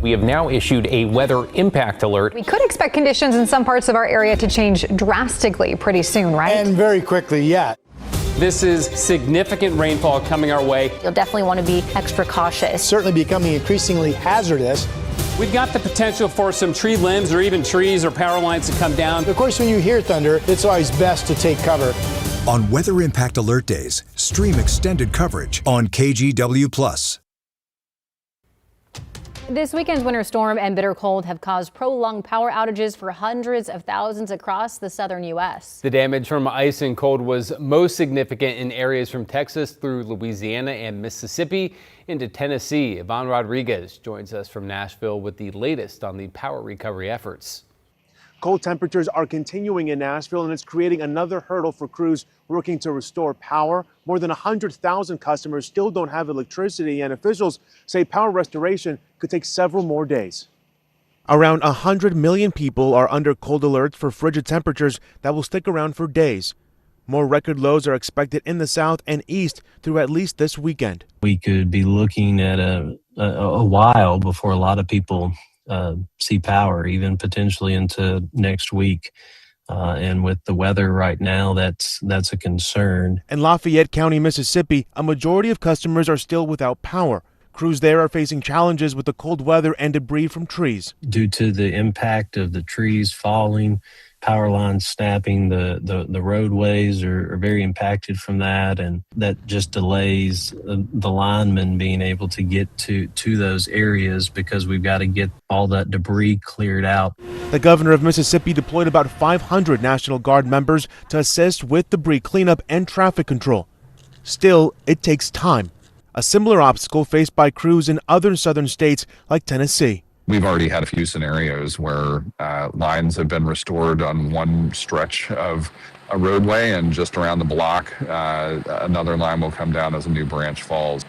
We have now issued a weather impact alert. We could expect conditions in some parts of our area to change drastically pretty soon, right? And very quickly, yeah. This is significant rainfall coming our way. You'll definitely want to be extra cautious. Certainly becoming increasingly hazardous. We've got the potential for some tree limbs or even trees or power lines to come down. Of course, when you hear thunder, it's always best to take cover. On Weather Impact Alert Days, stream extended coverage on KGW Plus. This weekend's winter storm and bitter cold have caused prolonged power outages for hundreds of thousands across the southern U.S. The damage from ice and cold was most significant in areas from Texas through Louisiana and Mississippi into Tennessee. Yvonne Rodriguez joins us from Nashville with the latest on the power recovery efforts. Cold temperatures are continuing in Nashville, and it's creating another hurdle for crews working to restore power. More than 100,000 customers still don't have electricity, and officials say power restoration could take several more days. Around 100 million people are under cold alerts for frigid temperatures that will stick around for days. More record lows are expected in the south and east through at least this weekend. We could be looking at a while before a lot of people see power, even potentially into next week. And with the weather right now, that's a concern. In Lafayette County, Mississippi, a majority of customers are still without power. Crews there are facing challenges with the cold weather and debris from trees. Due to the impact of the trees falling, power lines snapping, the roadways are very impacted from that, and that just delays the linemen being able to get to those areas because we've got to get all that debris cleared out. The governor of Mississippi deployed about 500 National Guard members to assist with debris cleanup and traffic control. Still, it takes time. A similar obstacle faced by crews in other southern states like Tennessee. We've already had a few scenarios where lines have been restored on one stretch of a roadway, and just around the block, another line will come down as a new branch falls.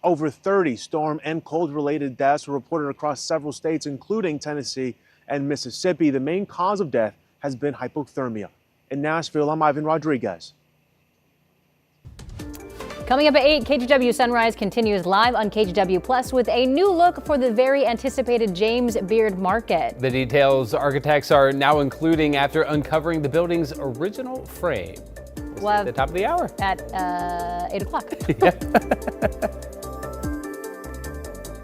Over 30 storm and cold-related deaths were reported across several states, including Tennessee and Mississippi. The main cause of death has been hypothermia. In Nashville, I'm Ivan Rodriguez. Coming up at 8, KGW Sunrise continues live on KGW Plus with a new look for the very anticipated James Beard Market. The details architects are now including after uncovering the building's original frame. We'll see at the top of the hour. At 8 o'clock.